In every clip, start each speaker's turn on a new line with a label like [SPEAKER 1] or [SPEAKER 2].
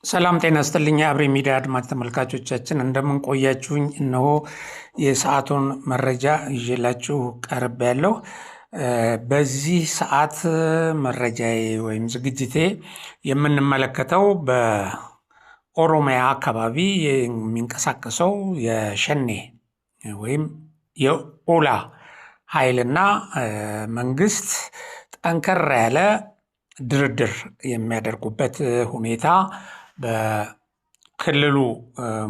[SPEAKER 1] ሰላም ጤና ይስጥልኝ አብሪ ሚዲያ አድማጭ ተመልካቾቻችን እንደምን ቆያችሁኝ? እነሆ የሰዓቱን መረጃ ይዤላችሁ ቀርቤያለሁ። በዚህ ሰዓት መረጃዬ ወይም ዝግጅቴ የምንመለከተው በኦሮሚያ አካባቢ የሚንቀሳቀሰው የሸኔ ወይም የኦላ ኃይልና መንግስት ጠንከር ያለ ድርድር የሚያደርጉበት ሁኔታ በክልሉ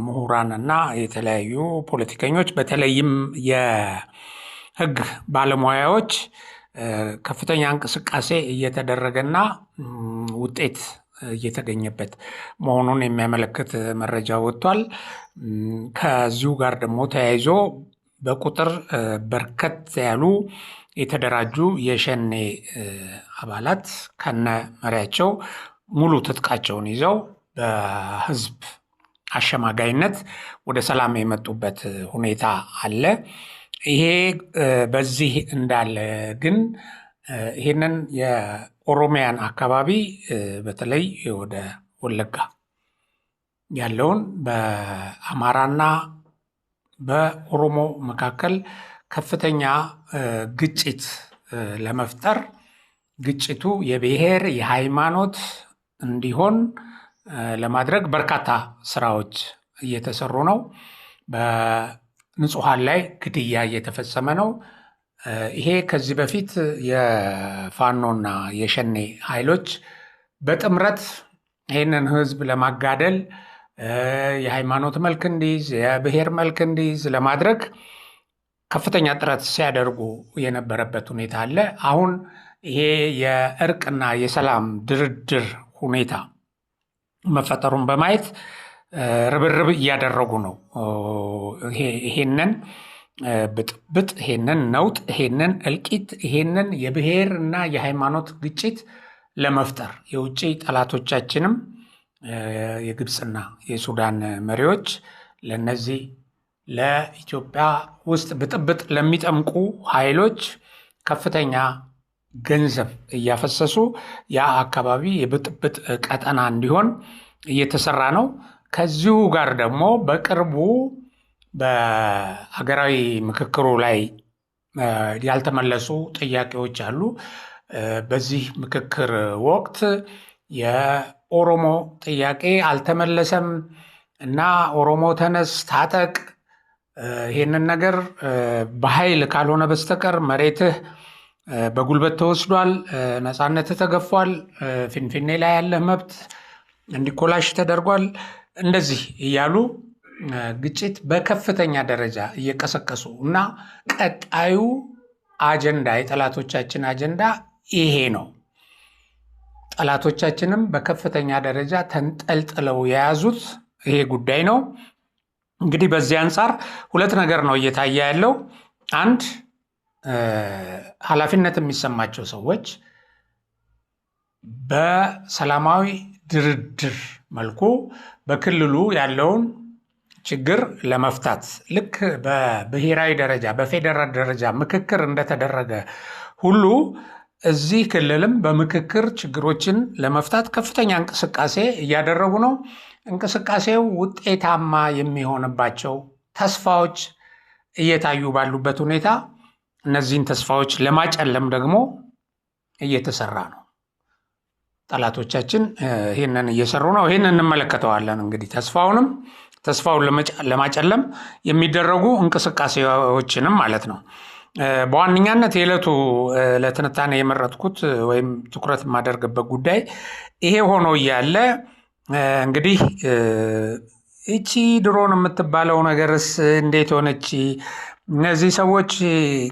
[SPEAKER 1] ምሁራንና የተለያዩ ፖለቲከኞች በተለይም የሕግ ባለሙያዎች ከፍተኛ እንቅስቃሴ እየተደረገና ውጤት እየተገኘበት መሆኑን የሚያመለክት መረጃ ወጥቷል። ከዚሁ ጋር ደግሞ ተያይዞ በቁጥር በርከት ያሉ የተደራጁ የሸኔ አባላት ከነ መሪያቸው ሙሉ ትጥቃቸውን ይዘው በህዝብ አሸማጋይነት ወደ ሰላም የመጡበት ሁኔታ አለ። ይሄ በዚህ እንዳለ ግን ይህንን የኦሮሚያን አካባቢ በተለይ ወደ ወለጋ ያለውን በአማራና በኦሮሞ መካከል ከፍተኛ ግጭት ለመፍጠር ግጭቱ የብሔር የሃይማኖት እንዲሆን ለማድረግ በርካታ ስራዎች እየተሰሩ ነው። በንጹሃን ላይ ግድያ እየተፈጸመ ነው። ይሄ ከዚህ በፊት የፋኖና የሸኔ ኃይሎች በጥምረት ይህንን ህዝብ ለማጋደል የሃይማኖት መልክ እንዲይዝ የብሔር መልክ እንዲይዝ ለማድረግ ከፍተኛ ጥረት ሲያደርጉ የነበረበት ሁኔታ አለ። አሁን ይሄ የእርቅና የሰላም ድርድር ሁኔታ መፈጠሩን በማየት ርብርብ እያደረጉ ነው። ይሄንን ብጥብጥ፣ ይሄንን ነውጥ፣ ይሄንን እልቂት፣ ይሄንን የብሔር እና የሃይማኖት ግጭት ለመፍጠር የውጭ ጠላቶቻችንም የግብፅና የሱዳን መሪዎች ለነዚህ ለኢትዮጵያ ውስጥ ብጥብጥ ለሚጠምቁ ኃይሎች ከፍተኛ ገንዘብ እያፈሰሱ ያ አካባቢ የብጥብጥ ቀጠና እንዲሆን እየተሰራ ነው። ከዚሁ ጋር ደግሞ በቅርቡ በሀገራዊ ምክክሩ ላይ ያልተመለሱ ጥያቄዎች አሉ። በዚህ ምክክር ወቅት የኦሮሞ ጥያቄ አልተመለሰም እና ኦሮሞ ተነስ ታጠቅ፣ ይህንን ነገር በኃይል ካልሆነ በስተቀር መሬትህ በጉልበት ተወስዷል፣ ነፃነትህ ተገፏል፣ ፊንፊኔ ላይ ያለህ መብት እንዲኮላሽ ተደርጓል፣ እንደዚህ እያሉ ግጭት በከፍተኛ ደረጃ እየቀሰቀሱ እና ቀጣዩ አጀንዳ የጠላቶቻችን አጀንዳ ይሄ ነው። ጠላቶቻችንም በከፍተኛ ደረጃ ተንጠልጥለው የያዙት ይሄ ጉዳይ ነው። እንግዲህ በዚህ አንጻር ሁለት ነገር ነው እየታየ ያለው። አንድ ኃላፊነት የሚሰማቸው ሰዎች በሰላማዊ ድርድር መልኩ በክልሉ ያለውን ችግር ለመፍታት ልክ በብሔራዊ ደረጃ በፌዴራል ደረጃ ምክክር እንደተደረገ ሁሉ እዚህ ክልልም በምክክር ችግሮችን ለመፍታት ከፍተኛ እንቅስቃሴ እያደረጉ ነው። እንቅስቃሴው ውጤታማ የሚሆንባቸው ተስፋዎች እየታዩ ባሉበት ሁኔታ እነዚህን ተስፋዎች ለማጨለም ደግሞ እየተሰራ ነው። ጠላቶቻችን ይህንን እየሰሩ ነው። ይህንን እንመለከተዋለን። እንግዲህ ተስፋውን ለማጨለም የሚደረጉ እንቅስቃሴዎችንም ማለት ነው። በዋነኛነት የዕለቱ ለትንታኔ የመረጥኩት ወይም ትኩረት የማደርግበት ጉዳይ ይሄ ሆኖ እያለ እንግዲህ እቺ ድሮን የምትባለው ነገርስ እንዴት ሆነች? እነዚህ ሰዎች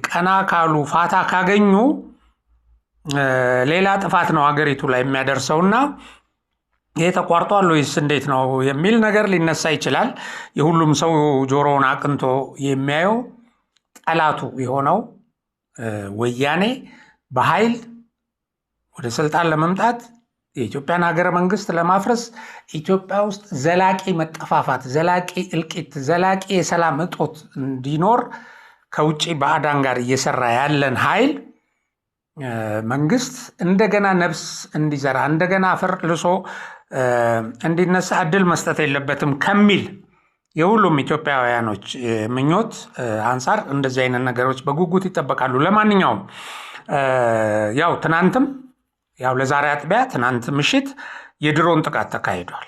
[SPEAKER 1] ቀና ካሉ ፋታ ካገኙ ሌላ ጥፋት ነው ሀገሪቱ ላይ የሚያደርሰውና ይሄ ተቋርጧል ወይስ እንዴት ነው የሚል ነገር ሊነሳ ይችላል። የሁሉም ሰው ጆሮውን አቅንቶ የሚያየው ጠላቱ የሆነው ወያኔ በኃይል ወደ ስልጣን ለመምጣት የኢትዮጵያን ሀገረ መንግስት ለማፍረስ ኢትዮጵያ ውስጥ ዘላቂ መጠፋፋት፣ ዘላቂ እልቂት፣ ዘላቂ የሰላም እጦት እንዲኖር ከውጭ ባዕዳን ጋር እየሰራ ያለን ኃይል መንግስት እንደገና ነፍስ እንዲዘራ እንደገና አፈር ልሶ እንዲነሳ እድል መስጠት የለበትም ከሚል የሁሉም ኢትዮጵያውያኖች ምኞት አንጻር እንደዚህ አይነት ነገሮች በጉጉት ይጠበቃሉ። ለማንኛውም ያው ትናንትም ያው ለዛሬ አጥቢያ ትናንት ምሽት የድሮን ጥቃት ተካሂዷል።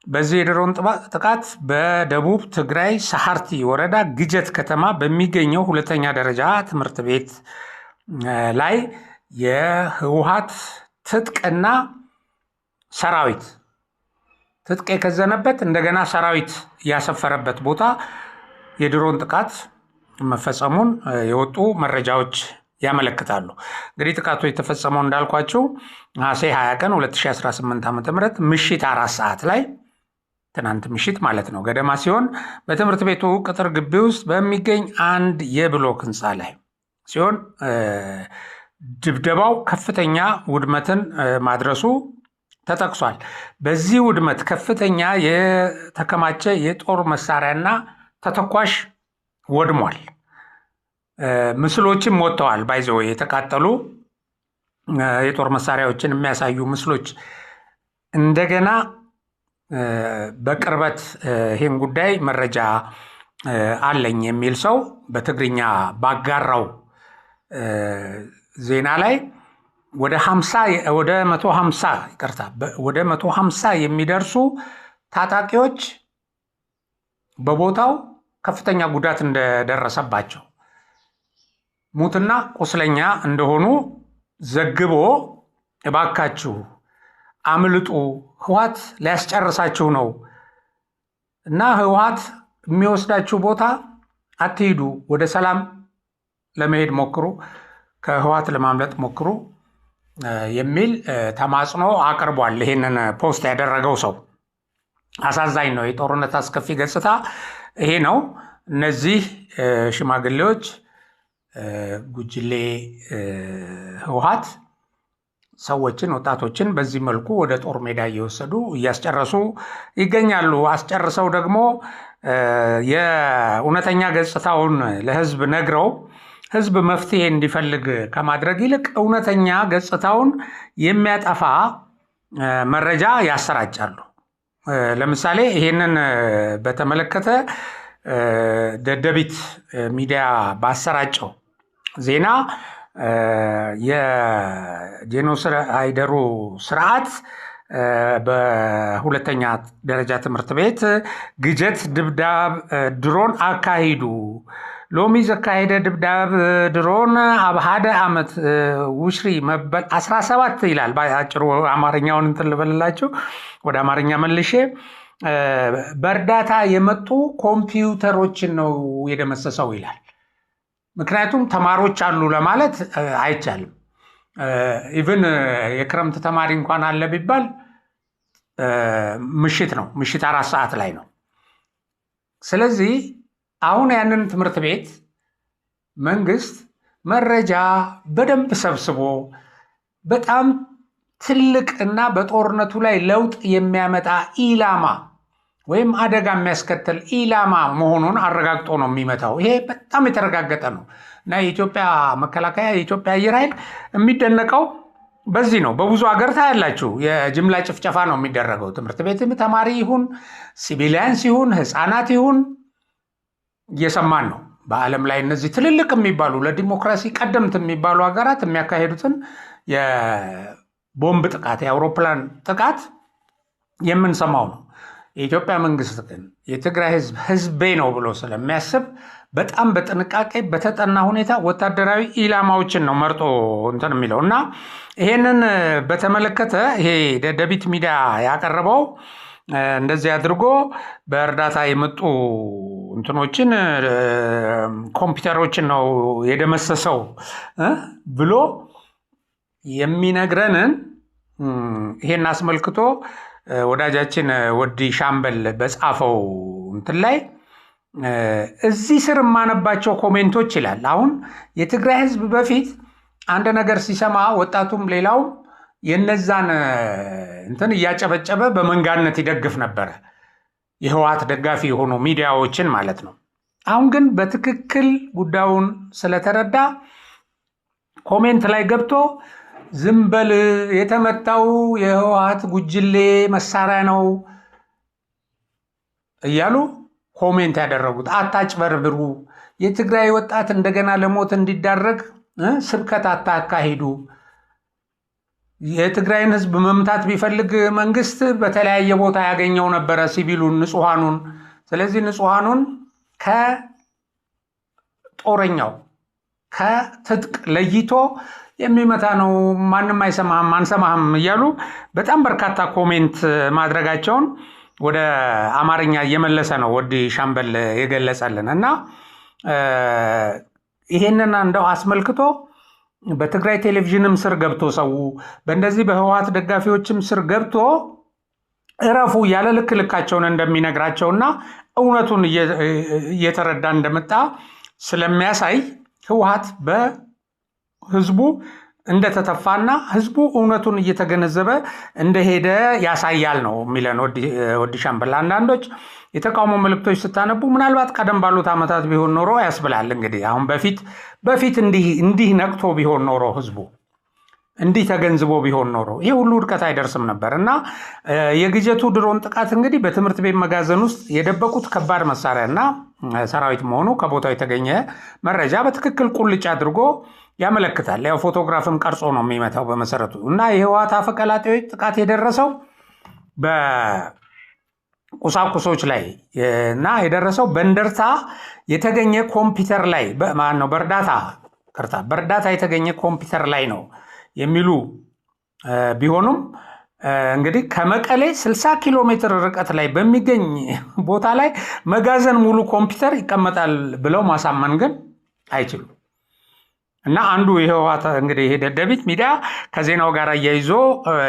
[SPEAKER 1] በዚህ የድሮን ጥቃት በደቡብ ትግራይ ሰሐርቲ ወረዳ ግጀት ከተማ በሚገኘው ሁለተኛ ደረጃ ትምህርት ቤት ላይ የህወሓት ትጥቅና ሰራዊት ትጥቅ የከዘነበት እንደገና ሰራዊት ያሰፈረበት ቦታ የድሮን ጥቃት መፈጸሙን የወጡ መረጃዎች ያመለክታሉ። እንግዲህ ጥቃቱ የተፈጸመው እንዳልኳቸው ነሐሴ 20 ቀን 2018 ዓ.ም ምሽት 4 ሰዓት ላይ ትናንት ምሽት ማለት ነው ገደማ ሲሆን በትምህርት ቤቱ ቅጥር ግቢ ውስጥ በሚገኝ አንድ የብሎክ ህንፃ ላይ ሲሆን ድብደባው ከፍተኛ ውድመትን ማድረሱ ተጠቅሷል። በዚህ ውድመት ከፍተኛ የተከማቸ የጦር መሳሪያና ተተኳሽ ወድሟል። ምስሎችም ወጥተዋል። ባይዘው የተቃጠሉ የጦር መሳሪያዎችን የሚያሳዩ ምስሎች እንደገና በቅርበት ይህን ጉዳይ መረጃ አለኝ የሚል ሰው በትግርኛ ባጋራው ዜና ላይ ወደ 150 የሚደርሱ ታጣቂዎች በቦታው ከፍተኛ ጉዳት እንደደረሰባቸው ሙትና ቁስለኛ እንደሆኑ ዘግቦ እባካችሁ አምልጡ፣ ህወሓት ሊያስጨርሳችሁ ነው እና ህወሓት የሚወስዳችሁ ቦታ አትሂዱ፣ ወደ ሰላም ለመሄድ ሞክሩ፣ ከህወሓት ለማምለጥ ሞክሩ የሚል ተማጽኖ አቅርቧል። ይህንን ፖስት ያደረገው ሰው አሳዛኝ ነው። የጦርነት አስከፊ ገጽታ ይሄ ነው። እነዚህ ሽማግሌዎች ጉጅሌ ህወሓት ሰዎችን ወጣቶችን በዚህ መልኩ ወደ ጦር ሜዳ እየወሰዱ እያስጨረሱ ይገኛሉ። አስጨርሰው ደግሞ የእውነተኛ ገጽታውን ለህዝብ ነግረው ህዝብ መፍትሄ እንዲፈልግ ከማድረግ ይልቅ እውነተኛ ገጽታውን የሚያጠፋ መረጃ ያሰራጫሉ። ለምሳሌ ይሄንን በተመለከተ ደደቢት ሚዲያ ባሰራጨው ዜና የጄኖሳይደሩ ስርዓት በሁለተኛ ደረጃ ትምህርት ቤት ግጀት ድብዳብ ድሮን አካሂዱ ሎሚ ዘካሄደ ድብዳብ ድሮን ኣብ ሓደ ዓመት ውሽሪ መበል 17 ይላል። ባጭሩ አማርኛውን እንትን ልበልላችሁ ወደ አማርኛ መልሼ በእርዳታ የመጡ ኮምፒውተሮችን ነው የደመሰሰው ይላል። ምክንያቱም ተማሪዎች አሉ ለማለት አይቻልም። ኢቭን የክረምት ተማሪ እንኳን አለ ቢባል ምሽት 4 ሰዓት ላይ ነው። ስለዚህ አሁን ያንን ትምህርት ቤት መንግስት መረጃ በደንብ ሰብስቦ በጣም ትልቅ እና በጦርነቱ ላይ ለውጥ የሚያመጣ ኢላማ ወይም አደጋ የሚያስከትል ኢላማ መሆኑን አረጋግጦ ነው የሚመታው። ይሄ በጣም የተረጋገጠ ነው እና የኢትዮጵያ መከላከያ የኢትዮጵያ አየር ኃይል የሚደነቀው በዚህ ነው። በብዙ ሀገር ታያላችሁ የጅምላ ጭፍጨፋ ነው የሚደረገው። ትምህርት ቤትም ተማሪ ይሁን ሲቪሊያንስ ይሁን ህፃናት ይሁን እየሰማን ነው። በዓለም ላይ እነዚህ ትልልቅ የሚባሉ ለዲሞክራሲ ቀደምት የሚባሉ ሀገራት የሚያካሄዱትን የቦምብ ጥቃት የአውሮፕላን ጥቃት የምንሰማው ነው። የኢትዮጵያ መንግስት ግን የትግራይ ህዝብ ህዝቤ ነው ብሎ ስለሚያስብ በጣም በጥንቃቄ በተጠና ሁኔታ ወታደራዊ ኢላማዎችን ነው መርጦ እንትን የሚለው እና ይሄንን በተመለከተ ይሄ ደደቢት ሚዲያ ያቀረበው እንደዚህ አድርጎ በእርዳታ የመጡ እንትኖችን ኮምፒውተሮችን ነው የደመሰሰው ብሎ የሚነግረንን ይሄን አስመልክቶ ወዳጃችን ወዲ ሻምበል በጻፈው እንትን ላይ እዚህ ስር የማነባቸው ኮሜንቶች ይላል። አሁን የትግራይ ህዝብ በፊት አንድ ነገር ሲሰማ ወጣቱም ሌላውም የነዛን እንትን እያጨበጨበ በመንጋነት ይደግፍ ነበረ፣ የህወሓት ደጋፊ የሆኑ ሚዲያዎችን ማለት ነው። አሁን ግን በትክክል ጉዳዩን ስለተረዳ ኮሜንት ላይ ገብቶ ዝም በል የተመታው የህወሓት ጉጅሌ መሳሪያ ነው እያሉ ኮሜንት ያደረጉት። አታጭበርብሩ፣ የትግራይ ወጣት እንደገና ለሞት እንዲዳረግ ስብከት አታካሂዱ። የትግራይን ህዝብ መምታት ቢፈልግ መንግስት በተለያየ ቦታ ያገኘው ነበረ ሲቪሉን፣ ንጹሃኑን። ስለዚህ ንጹሃኑን ከጦረኛው ከትጥቅ ለይቶ የሚመታ ነው። ማንም አይሰማህም አንሰማህም እያሉ በጣም በርካታ ኮሜንት ማድረጋቸውን ወደ አማርኛ እየመለሰ ነው ወዲ ሻምበል የገለጸልን። እና ይሄንን እንደው አስመልክቶ በትግራይ ቴሌቪዥንም ስር ገብቶ ሰው በእንደዚህ በህወሓት ደጋፊዎችም ስር ገብቶ እረፉ ያለ ልክ ልካቸውን እንደሚነግራቸውና እውነቱን እየተረዳ እንደመጣ ስለሚያሳይ ህወሓት በህዝቡ እንደተተፋና ህዝቡ እውነቱን እየተገነዘበ እንደሄደ ያሳያል ነው የሚለን ወዲ ሻምበል። አንዳንዶች የተቃውሞ መልእክቶች ስታነቡ ምናልባት ቀደም ባሉት ዓመታት ቢሆን ኖሮ ያስብላል። እንግዲህ አሁን በፊት እንዲህ ነቅቶ ቢሆን ኖሮ ህዝቡ እንዲህ ተገንዝቦ ቢሆን ኖሮ ይህ ሁሉ ውድቀት አይደርስም ነበር። እና የግጀቱ ድሮን ጥቃት እንግዲህ በትምህርት ቤት መጋዘን ውስጥ የደበቁት ከባድ መሳሪያና ሰራዊት መሆኑ ከቦታው የተገኘ መረጃ በትክክል ቁልጭ አድርጎ ያመለክታል። ያው ፎቶግራፍም ቀርጾ ነው የሚመታው በመሰረቱ። እና የህወሓት አፈቀላጤዎች ጥቃት የደረሰው በቁሳቁሶች ላይ እና የደረሰው በእንደርታ የተገኘ ኮምፒውተር ላይ በእርዳታ የተገኘ ኮምፒውተር ላይ ነው የሚሉ ቢሆኑም እንግዲህ ከመቀሌ 60 ኪሎ ሜትር ርቀት ላይ በሚገኝ ቦታ ላይ መጋዘን ሙሉ ኮምፒውተር ይቀመጣል ብለው ማሳመን ግን አይችሉም። እና አንዱ የህወሓት እንግዲህ ደደቢት ሚዲያ ከዜናው ጋር አያይዞ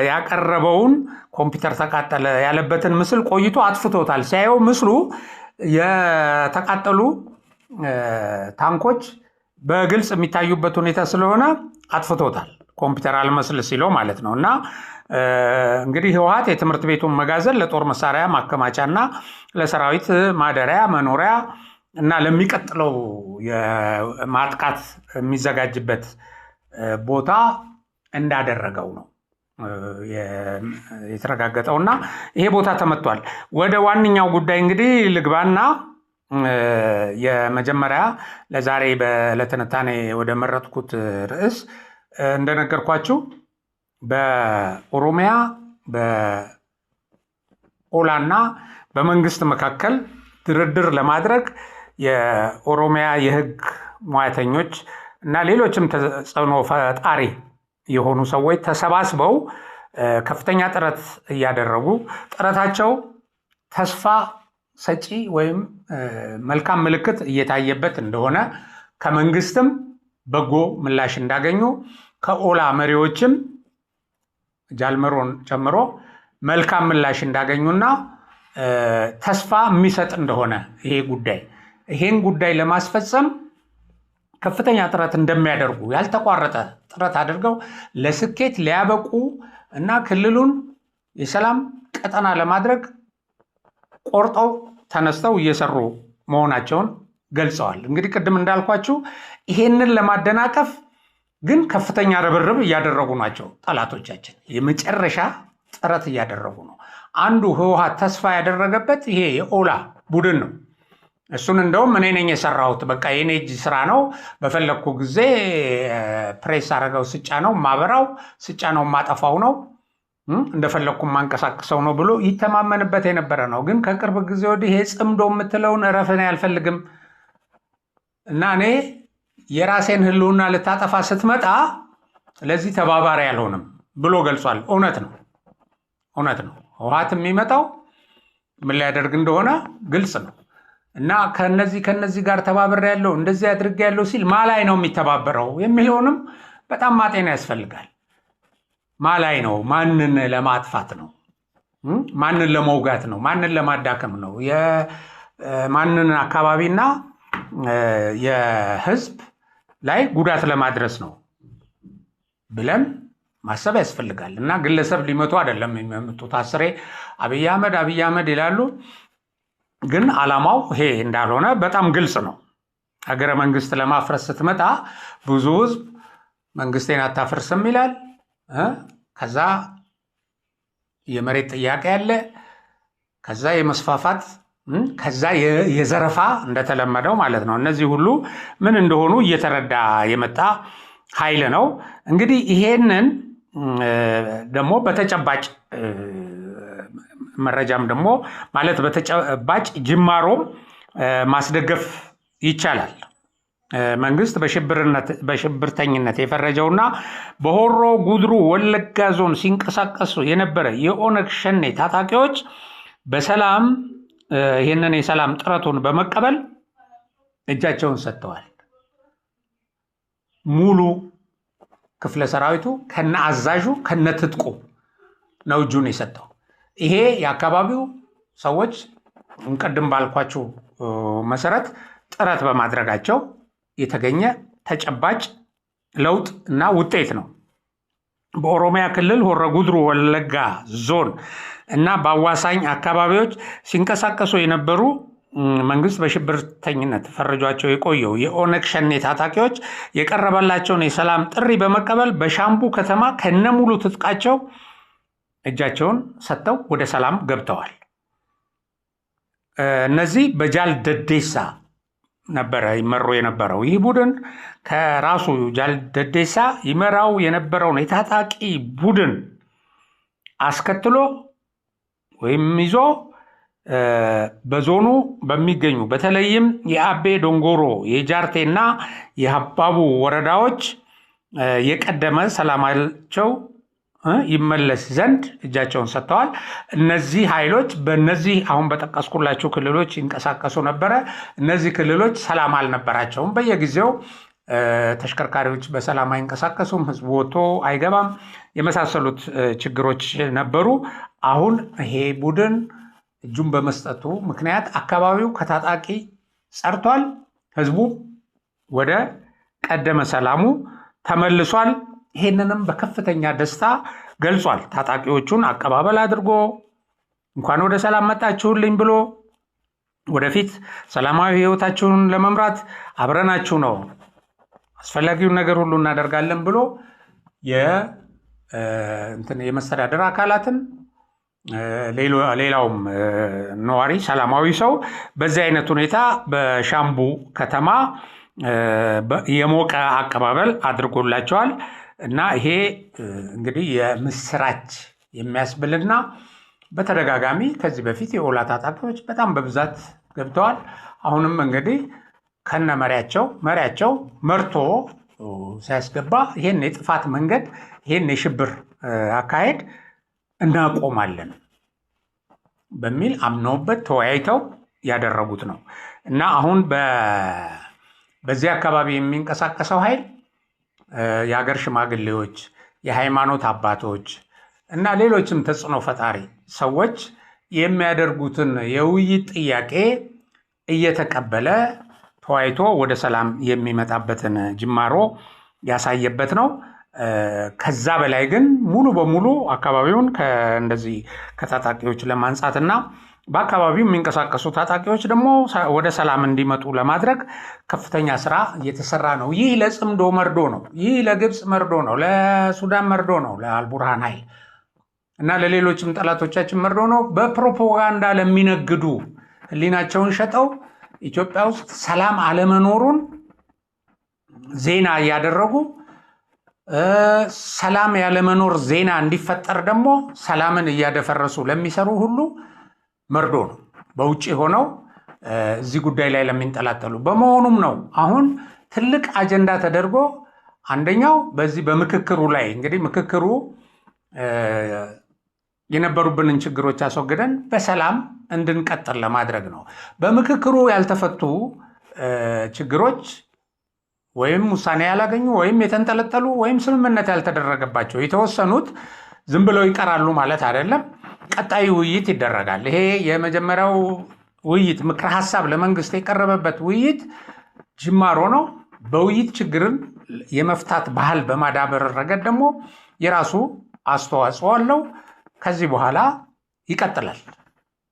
[SPEAKER 1] ያቀረበውን ኮምፒውተር ተቃጠለ ያለበትን ምስል ቆይቶ አጥፍቶታል። ሲያየው ምስሉ የተቃጠሉ ታንኮች በግልጽ የሚታዩበት ሁኔታ ስለሆነ አጥፍቶታል። ኮምፒውተር አልመስል ሲለው ማለት ነው። እና እንግዲህ ህወሓት የትምህርት ቤቱን መጋዘን ለጦር መሳሪያ ማከማቻና ለሰራዊት ማደሪያ መኖሪያ እና ለሚቀጥለው የማጥቃት የሚዘጋጅበት ቦታ እንዳደረገው ነው የተረጋገጠው። እና ይሄ ቦታ ተመቷል። ወደ ዋነኛው ጉዳይ እንግዲህ ልግባና የመጀመሪያ ለዛሬ ለትንታኔ ወደ መረጥኩት ርዕስ እንደነገርኳችሁ በኦሮሚያ በኦላና በመንግስት መካከል ድርድር ለማድረግ የኦሮሚያ የህግ ሙያተኞች እና ሌሎችም ተጽዕኖ ፈጣሪ የሆኑ ሰዎች ተሰባስበው ከፍተኛ ጥረት እያደረጉ ጥረታቸው ተስፋ ሰጪ ወይም መልካም ምልክት እየታየበት እንደሆነ ከመንግስትም በጎ ምላሽ እንዳገኙ ከኦላ መሪዎችም ጃልመሮን ጨምሮ መልካም ምላሽ እንዳገኙና ተስፋ የሚሰጥ እንደሆነ ይሄን ጉዳይ ለማስፈጸም ከፍተኛ ጥረት እንደሚያደርጉ ያልተቋረጠ ጥረት አድርገው ለስኬት ሊያበቁ እና ክልሉን የሰላም ቀጠና ለማድረግ ቆርጠው ተነስተው እየሰሩ መሆናቸውን ገልጸዋል። እንግዲህ ቅድም እንዳልኳችሁ ይሄንን ለማደናቀፍ ግን ከፍተኛ ርብርብ እያደረጉ ናቸው ጠላቶቻችን። የመጨረሻ ጥረት እያደረጉ ነው። አንዱ ህወሓት ተስፋ ያደረገበት ይሄ የኦላ ቡድን ነው። እሱን እንደውም እኔ ነኝ የሰራሁት፣ በቃ የኔ እጅ ስራ ነው፣ በፈለግኩ ጊዜ ፕሬስ አረገው ስጫ ነው ማበራው፣ ስጫ ነው ማጠፋው ነው፣ እንደፈለግኩ ማንቀሳቅሰው ነው ብሎ ይተማመንበት የነበረ ነው። ግን ከቅርብ ጊዜ ወዲህ ይሄ ጽምዶ የምትለውን እረፍን አልፈልግም እና እኔ የራሴን ህልውና ልታጠፋ ስትመጣ ለዚህ ተባባሪ አልሆንም ብሎ ገልጿል። እውነት ነው። ህወሓት የሚመጣው ምን ሊያደርግ እንደሆነ ግልጽ ነው። እና ከነዚህ ጋር ተባብሬ ያለው እንደዚህ አድርጌ ያለው ሲል ማላይ ነው የሚተባበረው የሚለውንም በጣም ማጤን ያስፈልጋል። ማላይ ነው፣ ማንን ለማጥፋት ነው፣ ማንን ለመውጋት ነው፣ ማንን ለማዳከም ነው፣ የማንን አካባቢና የህዝብ ላይ ጉዳት ለማድረስ ነው ብለን ማሰብ ያስፈልጋል። እና ግለሰብ ሊመቱ አይደለም የሚመጡት። አስሬ አብይ አህመድ ይላሉ፣ ግን ዓላማው ይሄ እንዳልሆነ በጣም ግልጽ ነው። ሀገረ መንግስት ለማፍረስ ስትመጣ ብዙ ህዝብ መንግስቴን አታፈርስም ይላል፣ ከዛ የመሬት ጥያቄ አለ፣ ከዛ የመስፋፋት ከዛ የዘረፋ እንደተለመደው ማለት ነው። እነዚህ ሁሉ ምን እንደሆኑ እየተረዳ የመጣ ኃይል ነው። እንግዲህ ይሄንን ደግሞ በተጨባጭ መረጃም ደግሞ ማለት በተጨባጭ ጅማሮም ማስደገፍ ይቻላል። መንግስት በሽብርተኝነት የፈረጀውና በሆሮ ጉድሩ ወለጋ ዞን ሲንቀሳቀሱ የነበረ የኦነግ ሸኔ ታጣቂዎች በሰላም ይህንን የሰላም ጥረቱን በመቀበል እጃቸውን ሰጥተዋል። ሙሉ ክፍለ ሰራዊቱ ከነ አዛዡ ከነ ትጥቁ ነው እጁን የሰጠው። ይሄ የአካባቢው ሰዎች እንቀድም ባልኳችሁ መሰረት ጥረት በማድረጋቸው የተገኘ ተጨባጭ ለውጥ እና ውጤት ነው። በኦሮሚያ ክልል ሆሮ ጉድሩ ወለጋ ዞን እና በአዋሳኝ አካባቢዎች ሲንቀሳቀሱ የነበሩ መንግስት በሽብርተኝነት ፈርጇቸው የቆየው የኦነግ ሸኔ ታጣቂዎች የቀረበላቸውን የሰላም ጥሪ በመቀበል በሻምቡ ከተማ ከነሙሉ ትጥቃቸው እጃቸውን ሰጥተው ወደ ሰላም ገብተዋል። እነዚህ በጃል ደዴሳ ነበረ ይመሩ የነበረው። ይህ ቡድን ከራሱ ጃል ደዴሳ ይመራው የነበረውን የታጣቂ ቡድን አስከትሎ ወይም ይዞ በዞኑ በሚገኙ በተለይም የአቤ ዶንጎሮ የጃርቴና የሀባቡ ወረዳዎች የቀደመ ሰላማቸው ይመለስ ዘንድ እጃቸውን ሰጥተዋል። እነዚህ ኃይሎች በእነዚህ አሁን በጠቀስኩላችሁ ክልሎች ይንቀሳቀሱ ነበረ። እነዚህ ክልሎች ሰላም አልነበራቸውም። በየጊዜው ተሽከርካሪዎች በሰላም አይንቀሳቀሱም፣ ህዝቡ ወጥቶ አይገባም፣ የመሳሰሉት ችግሮች ነበሩ። አሁን ይሄ ቡድን እጁን በመስጠቱ ምክንያት አካባቢው ከታጣቂ ጸርቷል። ህዝቡ ወደ ቀደመ ሰላሙ ተመልሷል። ይሄንንም በከፍተኛ ደስታ ገልጿል። ታጣቂዎቹን አቀባበል አድርጎ እንኳን ወደ ሰላም መጣችሁልኝ ብሎ ወደፊት ሰላማዊ ህይወታችሁን ለመምራት አብረናችሁ ነው፣ አስፈላጊውን ነገር ሁሉ እናደርጋለን ብሎ የመስተዳደር አካላትን ሌላውም ነዋሪ ሰላማዊ ሰው በዚህ አይነት ሁኔታ በሻምቡ ከተማ የሞቀ አቀባበል አድርጎላቸዋል። እና ይሄ እንግዲህ የምስራች የሚያስብልና በተደጋጋሚ ከዚህ በፊት የኦላ ታጣቂዎች በጣም በብዛት ገብተዋል። አሁንም እንግዲህ ከነ መሪያቸው መርቶ ሲያስገባ ይሄን የጥፋት መንገድ ይሄን የሽብር አካሄድ እናቆማለን በሚል አምነውበት ተወያይተው ያደረጉት ነው። እና አሁን በዚህ አካባቢ የሚንቀሳቀሰው ኃይል የሀገር ሽማግሌዎች፣ የሃይማኖት አባቶች እና ሌሎችም ተጽዕኖ ፈጣሪ ሰዎች የሚያደርጉትን የውይይት ጥያቄ እየተቀበለ ተወያይቶ ወደ ሰላም የሚመጣበትን ጅማሮ ያሳየበት ነው። ከዛ በላይ ግን ሙሉ በሙሉ አካባቢውን እንደዚህ ከታጣቂዎች ለማንጻትና በአካባቢው የሚንቀሳቀሱ ታጣቂዎች ደግሞ ወደ ሰላም እንዲመጡ ለማድረግ ከፍተኛ ስራ እየተሰራ ነው። ይህ ለጽምዶ መርዶ ነው። ይህ ለግብፅ መርዶ ነው። ለሱዳን መርዶ ነው። ለአልቡርሃን ኃይል እና ለሌሎችም ጠላቶቻችን መርዶ ነው። በፕሮፓጋንዳ ለሚነግዱ ህሊናቸውን ሸጠው ኢትዮጵያ ውስጥ ሰላም አለመኖሩን ዜና እያደረጉ ሰላም ያለመኖር ዜና እንዲፈጠር ደግሞ ሰላምን እያደፈረሱ ለሚሰሩ ሁሉ መርዶ ነው። በውጭ ሆነው እዚህ ጉዳይ ላይ ለሚንጠላጠሉ በመሆኑም ነው አሁን ትልቅ አጀንዳ ተደርጎ አንደኛው በዚህ በምክክሩ ላይ እንግዲህ ምክክሩ የነበሩብንን ችግሮች አስወግደን በሰላም እንድንቀጥል ለማድረግ ነው። በምክክሩ ያልተፈቱ ችግሮች ወይም ውሳኔ ያላገኙ ወይም የተንጠለጠሉ ወይም ስምምነት ያልተደረገባቸው የተወሰኑት ዝም ብለው ይቀራሉ ማለት አይደለም። ቀጣይ ውይይት ይደረጋል። ይሄ የመጀመሪያው ውይይት ምክረ ሀሳብ ለመንግስት የቀረበበት ውይይት ጅማሮ ነው። በውይይት ችግርን የመፍታት ባህል በማዳበር ረገድ ደግሞ የራሱ አስተዋጽኦ አለው። ከዚህ በኋላ ይቀጥላል።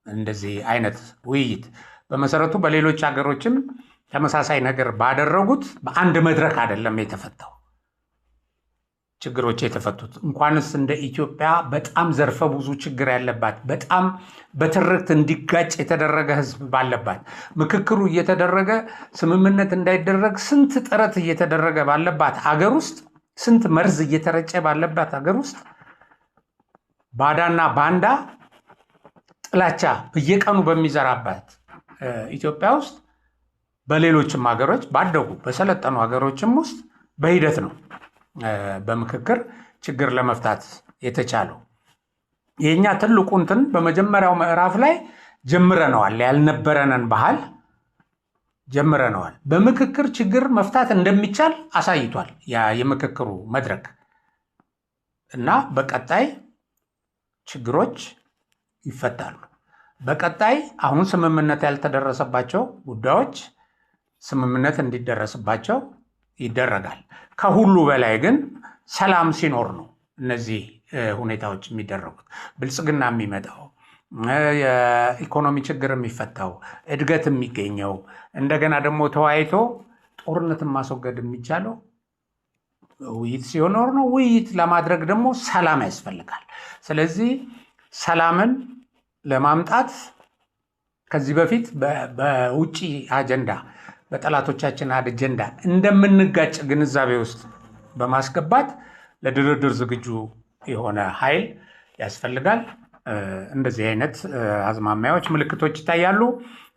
[SPEAKER 1] እንደዚህ አይነት ውይይት በመሰረቱ በሌሎች ሀገሮችም ተመሳሳይ ነገር ባደረጉት በአንድ መድረክ አይደለም የተፈታው። ችግሮች የተፈቱት። እንኳንስ እንደ ኢትዮጵያ በጣም ዘርፈ ብዙ ችግር ያለባት በጣም በትርክት እንዲጋጭ የተደረገ ህዝብ ባለባት ምክክሩ እየተደረገ ስምምነት እንዳይደረግ ስንት ጥረት እየተደረገ ባለባት ሀገር ውስጥ ስንት መርዝ እየተረጨ ባለባት ሀገር ውስጥ ባዳና ባንዳ ጥላቻ በየቀኑ በሚዘራባት ኢትዮጵያ ውስጥ በሌሎችም ሀገሮች ባደጉ በሰለጠኑ ሀገሮችም ውስጥ በሂደት ነው በምክክር ችግር ለመፍታት የተቻለው። የኛ ትልቁ እንትን በመጀመሪያው ምዕራፍ ላይ ጀምረነዋል። ያልነበረንን ባህል ጀምረነዋል። በምክክር ችግር መፍታት እንደሚቻል አሳይቷል ያ የምክክሩ መድረክ እና በቀጣይ ችግሮች ይፈታሉ። በቀጣይ አሁን ስምምነት ያልተደረሰባቸው ጉዳዮች ስምምነት እንዲደረስባቸው ይደረጋል። ከሁሉ በላይ ግን ሰላም ሲኖር ነው እነዚህ ሁኔታዎች የሚደረጉት። ብልጽግና የሚመጣው፣ የኢኮኖሚ ችግር የሚፈታው፣ እድገት የሚገኘው፣ እንደገና ደግሞ ተወያይቶ ጦርነትን ማስወገድ የሚቻለው ውይይት ሲኖር ነው። ውይይት ለማድረግ ደግሞ ሰላም ያስፈልጋል። ስለዚህ ሰላምን ለማምጣት ከዚህ በፊት በውጭ አጀንዳ በጠላቶቻችን አጀንዳ እንደምንጋጭ ግንዛቤ ውስጥ በማስገባት ለድርድር ዝግጁ የሆነ ኃይል ያስፈልጋል። እንደዚህ አይነት አዝማሚያዎች፣ ምልክቶች ይታያሉ።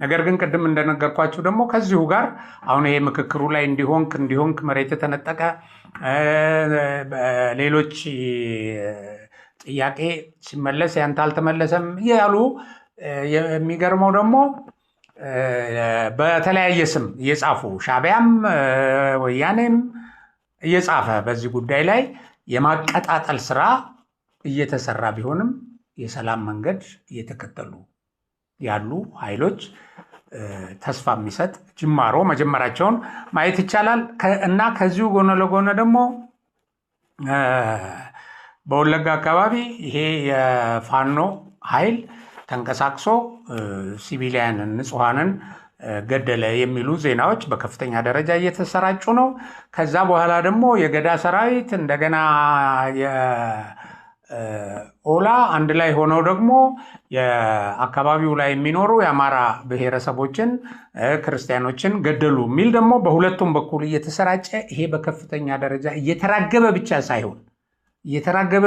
[SPEAKER 1] ነገር ግን ቅድም እንደነገርኳችሁ ደግሞ ከዚሁ ጋር አሁን ይሄ ምክክሩ ላይ እንዲሆንክ መሬት የተነጠቀ ሌሎች ጥያቄ ሲመለስ ያንተ አልተመለሰም እያሉ የሚገርመው ደግሞ በተለያየ ስም እየጻፉ ሻዕቢያም ወያኔም እየጻፈ በዚህ ጉዳይ ላይ የማቀጣጠል ስራ እየተሰራ ቢሆንም የሰላም መንገድ እየተከተሉ ያሉ ኃይሎች ተስፋ የሚሰጥ ጅማሮ መጀመራቸውን ማየት ይቻላል እና ከዚሁ ጎን ለጎን ደግሞ በወለጋ አካባቢ ይሄ የፋኖ ኃይል ተንቀሳቅሶ ሲቪሊያንን ንጹሐንን ገደለ የሚሉ ዜናዎች በከፍተኛ ደረጃ እየተሰራጩ ነው። ከዛ በኋላ ደግሞ የገዳ ሰራዊት እንደገና የኦላ አንድ ላይ ሆነው ደግሞ የአካባቢው ላይ የሚኖሩ የአማራ ብሔረሰቦችን ክርስቲያኖችን ገደሉ የሚል ደግሞ በሁለቱም በኩል እየተሰራጨ ይሄ በከፍተኛ ደረጃ እየተራገበ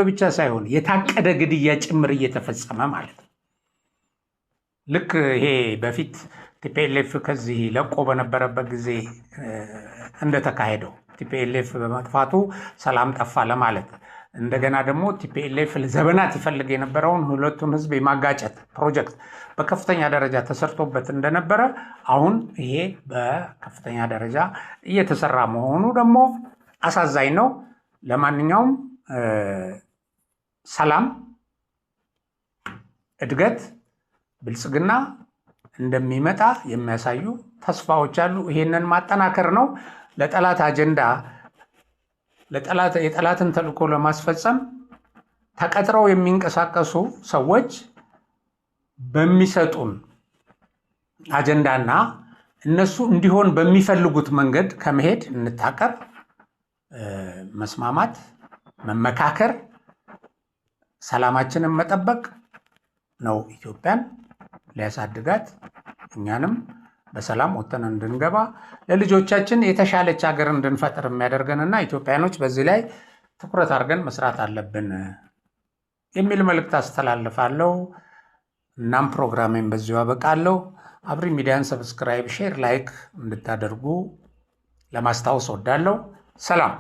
[SPEAKER 1] ብቻ ሳይሆን የታቀደ ግድያ ጭምር እየተፈጸመ ማለት ነው። ልክ ይሄ በፊት ቲፒኤልኤፍ ከዚህ ለቆ በነበረበት ጊዜ እንደተካሄደው ቲፒኤልኤፍ በመጥፋቱ ሰላም ጠፋ ለማለት እንደገና ደግሞ ቲፒኤልኤፍ ለዘመናት ይፈልግ የነበረውን ሁለቱን ህዝብ የማጋጨት ፕሮጀክት በከፍተኛ ደረጃ ተሰርቶበት እንደነበረ አሁን ይሄ በከፍተኛ ደረጃ እየተሰራ መሆኑ ደግሞ አሳዛኝ ነው። ለማንኛውም ሰላም፣ እድገት፣ ብልጽግና እንደሚመጣ የሚያሳዩ ተስፋዎች አሉ። ይሄንን ማጠናከር ነው። ለጠላት አጀንዳ የጠላትን ተልዕኮ ለማስፈጸም ተቀጥረው የሚንቀሳቀሱ ሰዎች በሚሰጡን አጀንዳና እነሱ እንዲሆን በሚፈልጉት መንገድ ከመሄድ እንታቀብ። መስማማት፣ መመካከር፣ ሰላማችንን መጠበቅ ነው ኢትዮጵያን ሊያሳድጋት እኛንም በሰላም ወጥተን እንድንገባ ለልጆቻችን የተሻለች ሀገር እንድንፈጥር የሚያደርገንና ኢትዮጵያኖች በዚህ ላይ ትኩረት አድርገን መስራት አለብን የሚል መልእክት አስተላልፋለሁ። እናም ፕሮግራሜን በዚሁ አበቃለሁ። አብሪ ሚዲያን ሰብስክራይብ፣ ሼር፣ ላይክ እንድታደርጉ ለማስታወስ ወዳለሁ። ሰላም።